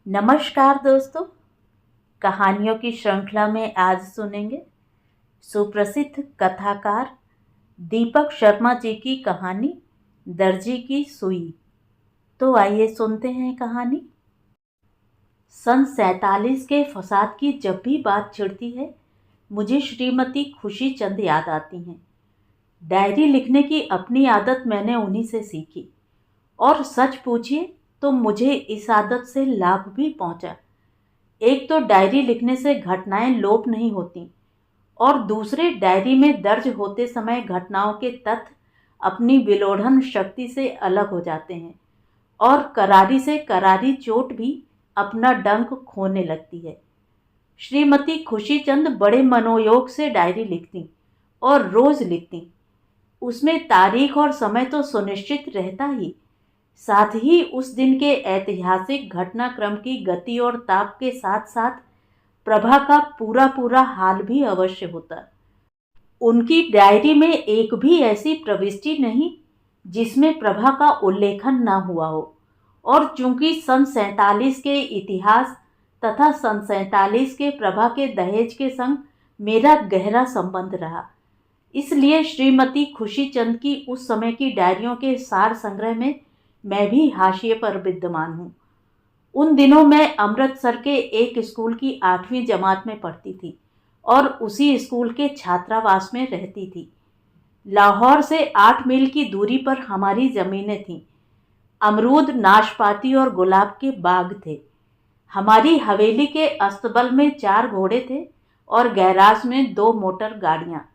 नमस्कार दोस्तों। कहानियों की श्रृंखला में आज सुनेंगे सुप्रसिद्ध कथाकार दीपक शर्मा जी की कहानी दर्जी की सुई। तो आइए सुनते हैं कहानी। सन 47 के फसाद की जब भी बात छिड़ती है मुझे श्रीमती खुशी चंद याद आती हैं। डायरी लिखने की अपनी आदत मैंने उन्हीं से सीखी और सच पूछिए तो मुझे इस आदत से लाभ भी पहुंचा। एक तो डायरी लिखने से घटनाएं लोप नहीं होती और दूसरे डायरी में दर्ज होते समय घटनाओं के तथ्य अपनी विलोढ़न शक्ति से अलग हो जाते हैं और करारी से करारी चोट भी अपना डंक खोने लगती है। श्रीमती खुशी चंद बड़े मनोयोग से डायरी लिखती और रोज लिखती। उसमें तारीख और समय तो सुनिश्चित रहता ही, साथ ही उस दिन के ऐतिहासिक घटनाक्रम की गति और ताप के साथ साथ प्रभा का पूरा पूरा हाल भी अवश्य होता। उनकी डायरी में एक भी ऐसी प्रविष्टि नहीं जिसमें प्रभा का उल्लेखन न हुआ हो। और चूंकि सन 47 के इतिहास तथा सन 47 के प्रभा के दहेज के संग मेरा गहरा संबंध रहा, इसलिए श्रीमती खुशी चंद की उस समय की डायरियों के सार संग्रह में मैं भी हाशिए पर विद्यमान हूँ। उन दिनों मैं अमृतसर के एक स्कूल की 8वीं जमात में पढ़ती थी और उसी स्कूल के छात्रावास में रहती थी। लाहौर से 8 मील की दूरी पर हमारी ज़मीनें थीं। अमरूद, नाशपाती और गुलाब के बाग थे। हमारी हवेली के अस्तबल में 4 घोड़े थे और गैराज में 2 मोटर गाड़ियाँ।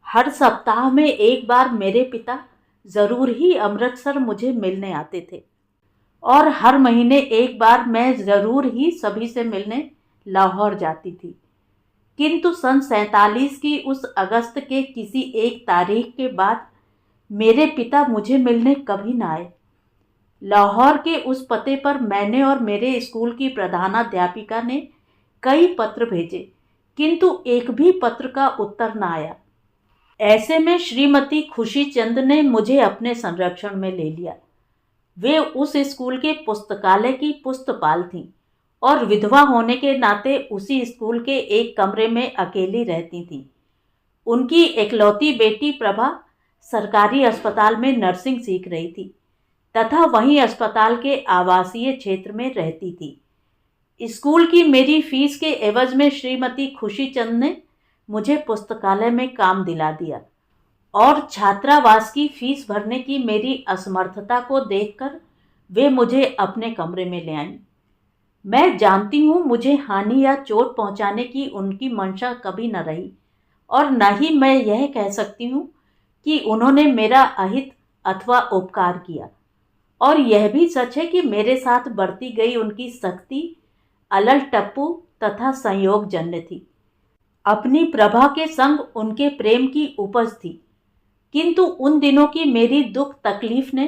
हर सप्ताह में एक बार मेरे पिता ज़रूर ही अमृतसर मुझे मिलने आते थे और हर महीने एक बार मैं ज़रूर ही सभी से मिलने लाहौर जाती थी। किंतु सन 47 की उस अगस्त के किसी एक तारीख के बाद मेरे पिता मुझे मिलने कभी न आए। लाहौर के उस पते पर मैंने और मेरे स्कूल की प्रधानाध्यापिका ने कई पत्र भेजे, किंतु एक भी पत्र का उत्तर न आया। ऐसे में श्रीमती खुशी चंद ने मुझे अपने संरक्षण में ले लिया। वे उस स्कूल के पुस्तकालय की पुस्तपाल थीं और विधवा होने के नाते उसी स्कूल के एक कमरे में अकेली रहती थीं। उनकी इकलौती बेटी प्रभा सरकारी अस्पताल में नर्सिंग सीख रही थी तथा वहीं अस्पताल के आवासीय क्षेत्र में रहती थी। स्कूल की मेरी फीस के एवज में श्रीमती खुशी चंद ने मुझे पुस्तकालय में काम दिला दिया और छात्रावास की फीस भरने की मेरी असमर्थता को देखकर वे मुझे अपने कमरे में ले आईं। मैं जानती हूँ मुझे हानि या चोट पहुँचाने की उनकी मंशा कभी न रही और न ही मैं यह कह सकती हूँ कि उन्होंने मेरा अहित अथवा उपकार किया। और यह भी सच है कि मेरे साथ बरती गई उनकी सख्ती अलल टप्पू तथा संयोगजन्य थी। अपनी प्रभा के संग उनके प्रेम की उपज थी, किंतु उन दिनों की मेरी दुख तकलीफ ने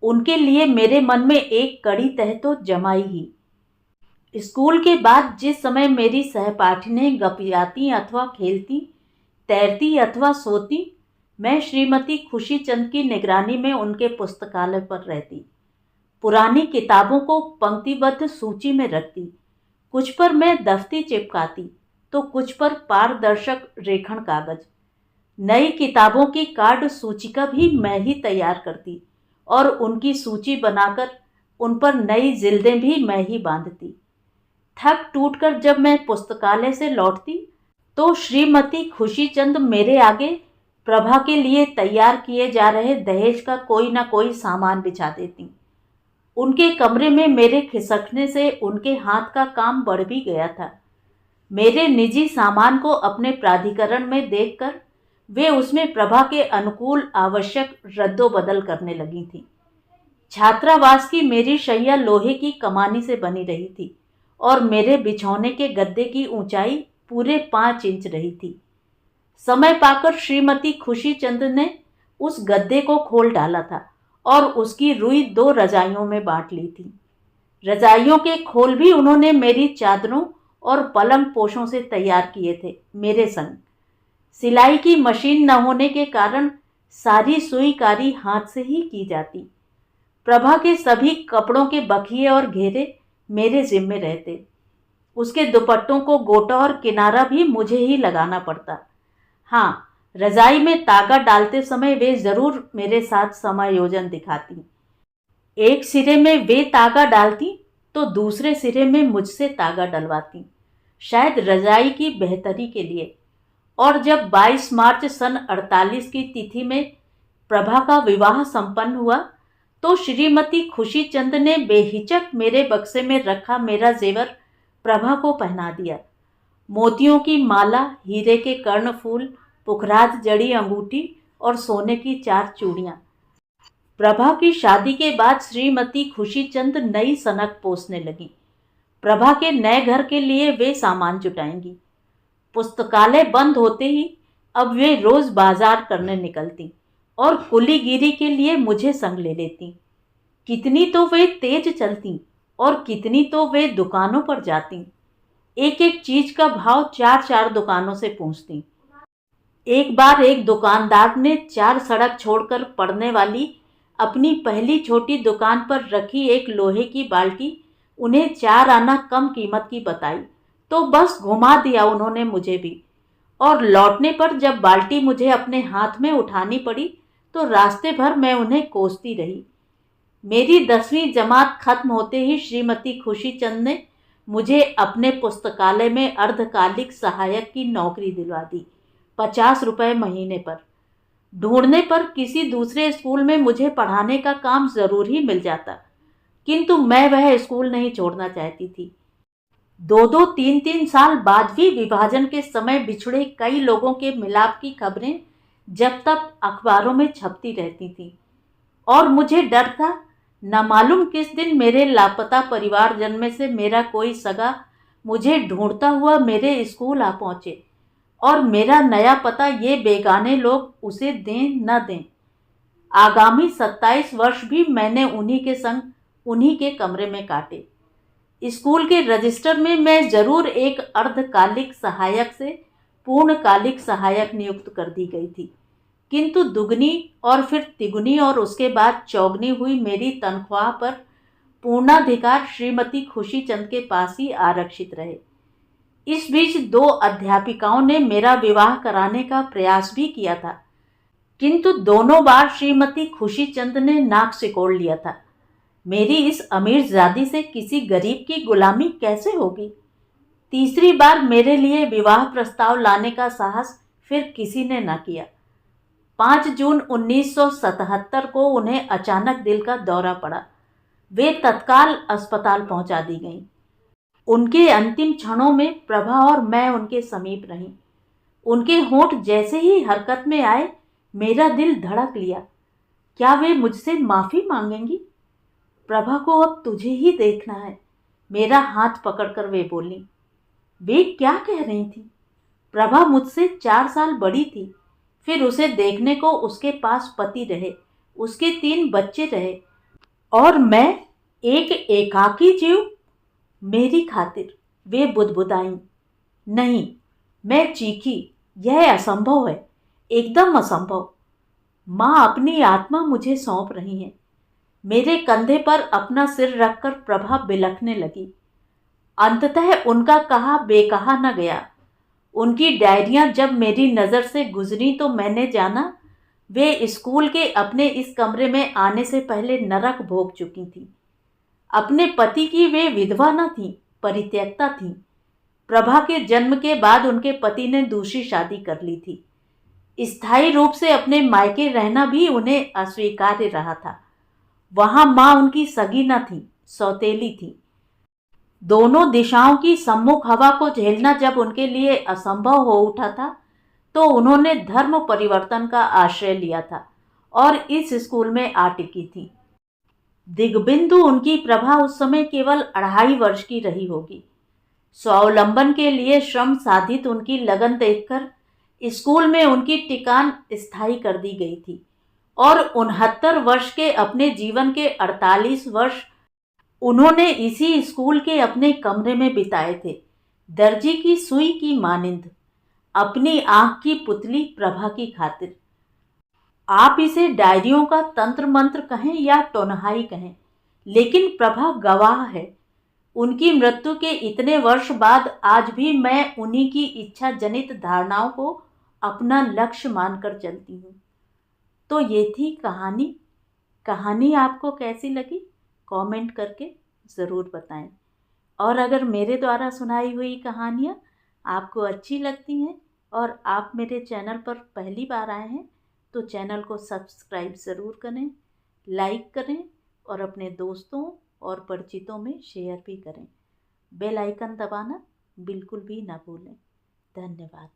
उनके लिए मेरे मन में एक कड़ी तह तो जमाई ही। स्कूल के बाद जिस समय मेरी सहपाठिनें गपियाती अथवा खेलती, तैरती अथवा सोती, मैं श्रीमती खुशी चंद की निगरानी में उनके पुस्तकालय पर रहती। पुरानी किताबों को पंक्तिबद्ध सूची में रखती। कुछ पर मैं दफ्ती चिपकाती तो कुछ पर पारदर्शक रेखण कागज। नई किताबों की कार्ड सूचिका भी मैं ही तैयार करती और उनकी सूची बनाकर उन पर नई जिल्दें भी मैं ही बांधती। थक टूट कर जब मैं पुस्तकालय से लौटती तो श्रीमती खुशी चंद मेरे आगे प्रभा के लिए तैयार किए जा रहे दहेज का कोई ना कोई सामान बिछा देती। उनके कमरे में मेरे खिसकने से उनके हाथ का काम बढ़ भी गया था। मेरे निजी सामान को अपने प्राधिकरण में देखकर वे उसमें प्रभा के अनुकूल आवश्यक रद्दोबदल करने लगी थीं। छात्रावास की मेरी शैया लोहे की कमानी से बनी रही थी और मेरे बिछौने के गद्दे की ऊंचाई पूरे 5 इंच रही थी। समय पाकर श्रीमती खुशी चंद ने उस गद्दे को खोल डाला था और उसकी रुई 2 रजाइयों में बांट ली थी। रजाइयों के खोल भी उन्होंने मेरी चादरों और पलंग पोशों से तैयार किए थे मेरे संग। सिलाई की मशीन न होने के कारण सारी सुईकारी हाथ से ही की जाती। प्रभा के सभी कपड़ों के बखिए और घेरे मेरे जिम्मे रहते। उसके दुपट्टों को गोटा और किनारा भी मुझे ही लगाना पड़ता। हाँ, रजाई में तागा डालते समय वे जरूर मेरे साथ समायोजन दिखाती। एक सिरे में वे तागा डालती तो दूसरे सिरे में मुझसे तागा डलवाती, शायद रजाई की बेहतरी के लिए। और जब 22 मार्च सन 48 की तिथि में प्रभा का विवाह संपन्न हुआ तो श्रीमती खुशी चंद ने बेहिचक मेरे बक्से में रखा मेरा जेवर प्रभा को पहना दिया। मोतियों की माला, हीरे के कर्णफूल, पुखराज जड़ी अंगूठी और सोने की 4 चूड़ियां। प्रभा की शादी के बाद श्रीमती खुशी चंद नई सनक पोसने लगी। प्रभा के नए घर के लिए वे सामान जुटाएंगी। पुस्तकालय बंद होते ही अब वे रोज बाजार करने निकलती और कुलीगिरी के लिए मुझे संग ले लेती। कितनी तो वे तेज चलती और कितनी तो वे दुकानों पर जाती। एक एक चीज का भाव 4-4 दुकानों से पूछती। एक बार एक दुकानदार ने 4 सड़क छोड़कर पड़ने वाली अपनी पहली छोटी दुकान पर रखी एक लोहे की बाल्टी उन्हें 4 आना कम कीमत की बताई तो बस घुमा दिया उन्होंने मुझे भी। और लौटने पर जब बाल्टी मुझे अपने हाथ में उठानी पड़ी तो रास्ते भर मैं उन्हें कोसती रही। मेरी 10वीं जमात खत्म होते ही श्रीमती खुशी चंद ने मुझे अपने पुस्तकालय में अर्धकालिक सहायक की नौकरी दिलवा दी, 50 रुपए महीने पर। ढूंढने पर किसी दूसरे स्कूल में मुझे पढ़ाने का काम जरूर ही मिल जाता, किंतु मैं वह स्कूल नहीं छोड़ना चाहती थी। 2-2, 3-3 साल बाद भी विभाजन के समय बिछड़े कई लोगों के मिलाप की खबरें जब तक अखबारों में छपती रहती थी और मुझे डर था न मालूम किस दिन मेरे लापता परिवारजन में से मेरा कोई सगा मुझे ढूंढता हुआ मेरे स्कूल आ पहुंचे और मेरा नया पता ये बेगाने लोग उसे दें न दें। आगामी 27 वर्ष भी मैंने उन्हीं के संग उन्हीं के कमरे में काटे। स्कूल के रजिस्टर में मैं जरूर एक अर्धकालिक सहायक से पूर्णकालिक सहायक नियुक्त कर दी गई थी, किंतु दुगनी और फिर तिगुनी और उसके बाद चौगनी हुई मेरी तनख्वाह पर पूर्णाधिकार श्रीमती खुशी चंद के पास ही आरक्षित रहे। इस बीच 2 अध्यापिकाओं ने मेरा विवाह कराने का प्रयास भी किया था, किंतु दोनों बार श्रीमती खुशी चंद ने नाक सिकोड़ लिया था। मेरी इस अमीरजादी से किसी गरीब की गुलामी कैसे होगी। तीसरी बार मेरे लिए विवाह प्रस्ताव लाने का साहस फिर किसी ने न किया। 5 जून 1977 को उन्हें अचानक दिल का दौरा पड़ा। वे तत्काल अस्पताल पहुंचा दी गईं। उनके अंतिम क्षणों में प्रभा और मैं उनके समीप रहीं। उनके होंठ जैसे ही हरकत में आए मेरा दिल धड़क लिया। क्या वे मुझसे माफी मांगेंगी? प्रभा को अब तुझे ही देखना है, मेरा हाथ पकड़कर वे बोली। वे क्या कह रही थी? प्रभा मुझसे 4 साल बड़ी थी। फिर उसे देखने को उसके पास पति रहे, उसके 3 बच्चे रहे और मैं एक एकाकी जीव। मेरी खातिर वे बुदबुदाईं। नहीं, मैं चीखी, यह असंभव है, एकदम असंभव। माँ अपनी आत्मा मुझे सौंप रही हैं। मेरे कंधे पर अपना सिर रखकर प्रभा बिलखने लगी। अंततः उनका कहा बेकहा न गया। उनकी डायरियां जब मेरी नज़र से गुजरी तो मैंने जाना वे स्कूल के अपने इस कमरे में आने से पहले नरक भोग चुकी थी। अपने पति की वे विधवा न थीं, परित्यक्ता थीं। प्रभा के जन्म के बाद उनके पति ने दूसरी शादी कर ली थी। स्थायी रूप से अपने मायके रहना भी उन्हें अस्वीकार्य रहा था। वहां माँ उनकी सगी न थी, सौतेली थी। दोनों दिशाओं की सम्मुख हवा को झेलना जब उनके लिए असंभव हो उठा था तो उन्होंने धर्म परिवर्तन का आश्रय लिया था और इस स्कूल में आ टिकी थी। दिग्बिंदु उनकी प्रभा उस समय केवल 2.5 वर्ष की रही होगी। स्वावलंबन के लिए श्रम साधित उनकी लगन देखकर स्कूल में उनकी टिकान स्थायी कर दी गई थी और 69 वर्ष के अपने जीवन के 48 वर्ष उन्होंने इसी स्कूल के अपने कमरे में बिताए थे, दर्जी की सुई की मानिंद, अपनी आंख की पुतली प्रभा की खातिर। आप इसे डायरियों का तंत्र मंत्र कहें या टोनहाई कहें, लेकिन प्रभा गवाह है। उनकी मृत्यु के इतने वर्ष बाद आज भी मैं उन्हीं की इच्छा जनित धारणाओं को अपना लक्ष्य मानकर चलती हूँ। तो ये थी कहानी। कहानी आपको कैसी लगी कमेंट करके ज़रूर बताएं। और अगर मेरे द्वारा सुनाई हुई कहानियाँ आपको अच्छी लगती हैं और आप मेरे चैनल पर पहली बार आए हैं तो चैनल को सब्सक्राइब ज़रूर करें, लाइक करें और अपने दोस्तों और परिचितों में शेयर भी करें। बेल आइकन दबाना बिल्कुल भी ना भूलें। धन्यवाद।